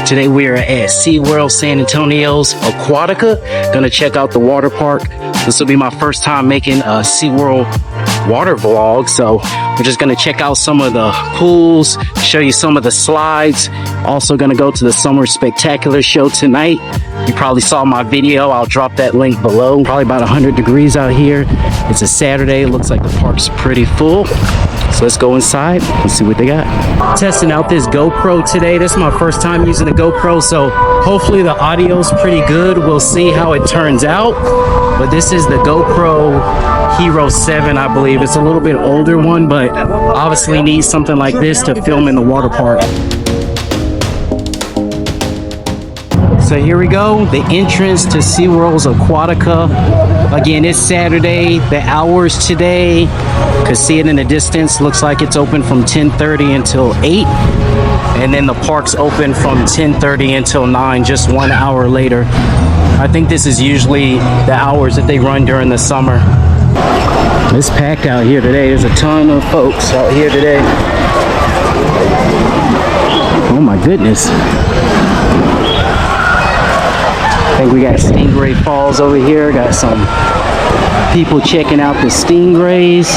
Today we are at SeaWorld San Antonio's Aquatica. Gonna check out the water park. This will be my first time making a SeaWorld water vlog, so we're just gonna check out some of the pools, show you some of the slides. Also gonna go to the Summer Spectacular show tonight. You probably saw my video. I'll drop that link below. Probably about 100 degrees out here. It's a Saturday. It looks like the park's pretty full. So let's go inside and see what they got. Testing out this GoPro today. This is my first time using a GoPro, so hopefully the audio's pretty good. We'll see how it turns out. But this is the GoPro Hero 7, I believe. It's a little bit older one, but obviously needs something like this to film in the water park. So here we go, the entrance to SeaWorld's Aquatica. Again, it's Saturday. The hours today, could see it in the distance, looks like it's open from 10:30 until 8. And then the park's open from 10:30 until 9, just 1 hour later. I think this is usually the hours that they run during the summer. It's packed out here today. There's a ton of folks out here today. Oh my goodness. I think we got Stingray Falls over here. Got some people checking out the stingrays.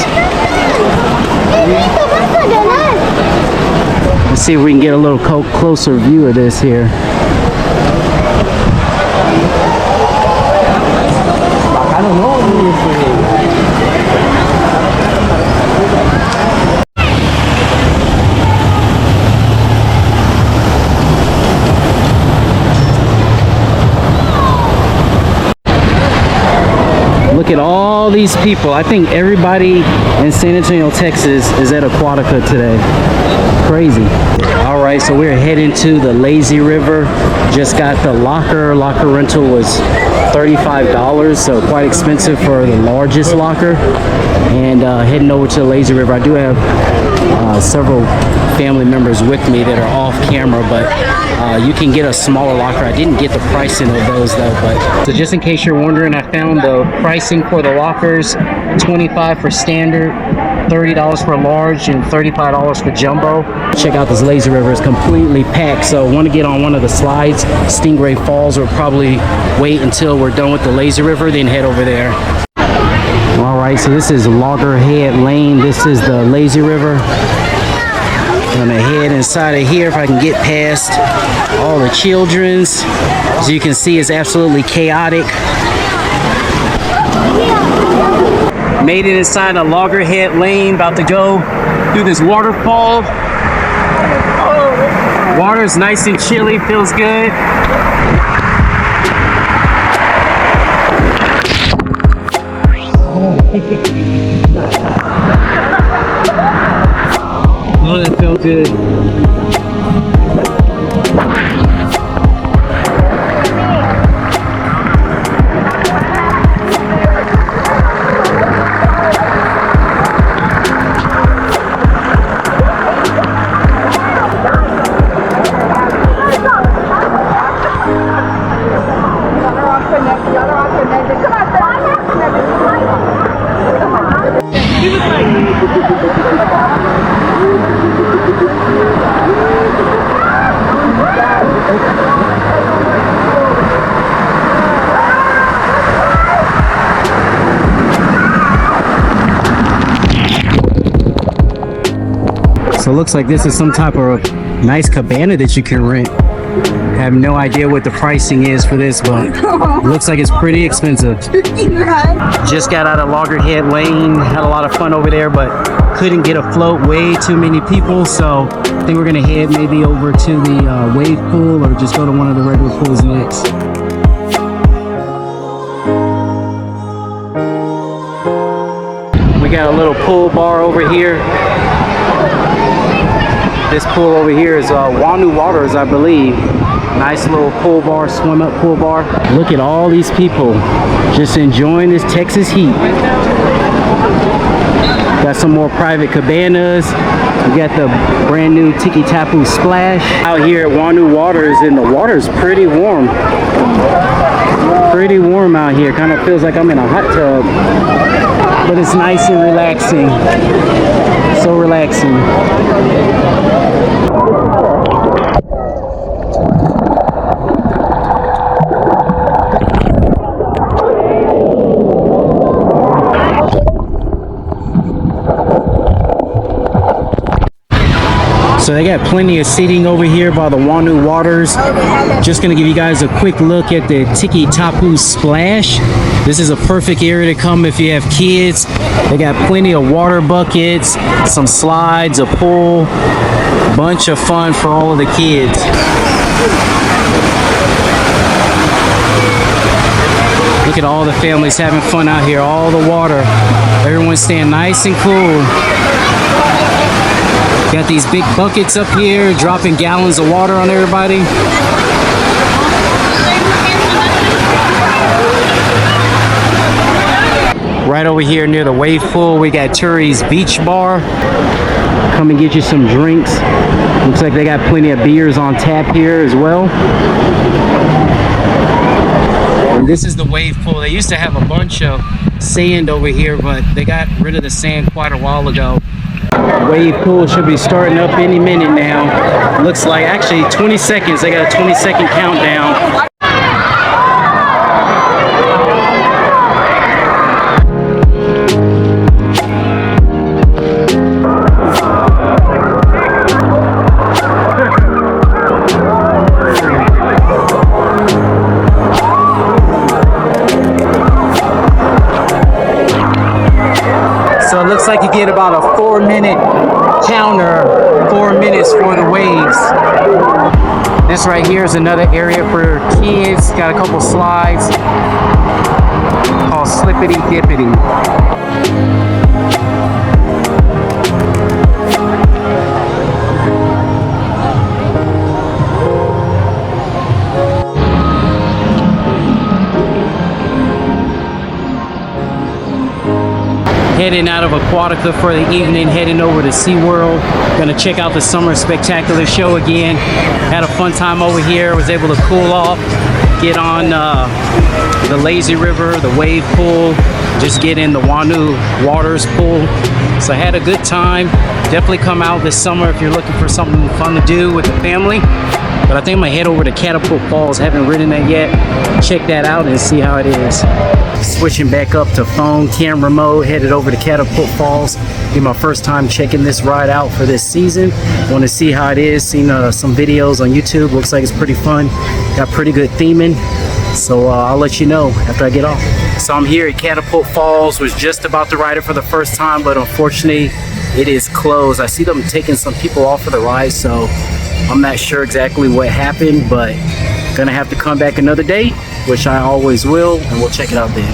Let's see if we can get a little closer view of this here. I don't know. Look at all these people. I think everybody in San Antonio, Texas is at Aquatica today. Crazy. All right, so we're heading to the lazy river. Just got the locker. Locker rental was $35, so quite expensive for the largest locker. And heading over to the lazy river. I do have several family members with me that are off camera, but you can get a smaller locker. I didn't get the pricing of those though, but so just in case you're wondering, I found the pricing for the lockers: $25 for standard, $30 for large, and $35 for jumbo. Check out this lazy river. It's completely packed, so want to get on one of the slides. Stingray Falls, or probably wait until we're done with the lazy river, then head over there. All right, so this is Loggerhead Lane. This is the lazy river. I'm gonna head inside of here if I can get past all the children's. As you can see, it's absolutely chaotic. Made it inside a Loggerhead Lane. About to go through this waterfall. Water's nice and chilly, feels good. Oh, that felt good. So it looks like this is some type of nice cabana that you can rent. I have no idea what the pricing is for this, but it looks like it's pretty expensive. Just got out of Loggerhead Lane, had a lot of fun over there, but couldn't get afloat. Way too many people, so I think we're gonna head maybe over to the wave pool, or just go to one of the regular pools next. We got a little pool bar over here. This pool over here is Wanu Waters, I believe. Nice little pool bar, swim up pool bar. Look at all these people just enjoying this Texas heat. Got some more private cabanas. We got the brand new Tikitapu Splash out here at Wanu Waters, and the water's pretty warm. Pretty warm out here. Kind of feels like I'm in a hot tub, but it's nice and relaxing. So relaxing. So they got plenty of seating over here by the Wanu Waters. Just gonna give you guys a quick look at the Tikitapu Splash. This is a perfect area to come if you have kids. They got plenty of water buckets, some slides, a pool, bunch of fun for all of the kids. Look at all the families having fun out here, all the water. Everyone's staying nice and cool. Got these big buckets up here, dropping gallons of water on everybody. Right over here near the wave pool, we got Turi's Beach Bar. Come and get you some drinks. Looks like they got plenty of beers on tap here as well. And this is the wave pool. They used to have a bunch of sand over here, but they got rid of the sand quite a while ago. Wave pool should be starting up any minute now. Looks like actually 20 seconds. They got a 20-second countdown. So it looks like you get about a 4-minute counter, 4 minutes for the waves. This right here is another area for kids. Got a couple slides called Slippity Dippity. Heading out of Aquatica for the evening, heading over to SeaWorld. Gonna check out the Summer Spectacular show again. Had a fun time over here. Was able to cool off, get on the lazy river, the wave pool, just get in the Wanu Waters pool. So I had a good time. Definitely come out this summer if you're looking for something fun to do with the family. But I think I'm gonna head over to Tikitapu Falls. Haven't ridden that yet. Check that out and see how it is. Switching back up to phone camera mode, headed over to Tikitapu Falls. Be my first time checking this ride out for this season. Want to see how it is. Seen some videos on YouTube. Looks like it's pretty fun. Got pretty good theming. So I'll let you know after I get off. So I'm here at Tikitapu Falls. Was just about to ride it for the first time, but unfortunately it is closed. I see them taking some people off of the ride, so I'm not sure exactly what happened, but gonna have to come back another day, which I always will, and we'll check it out then.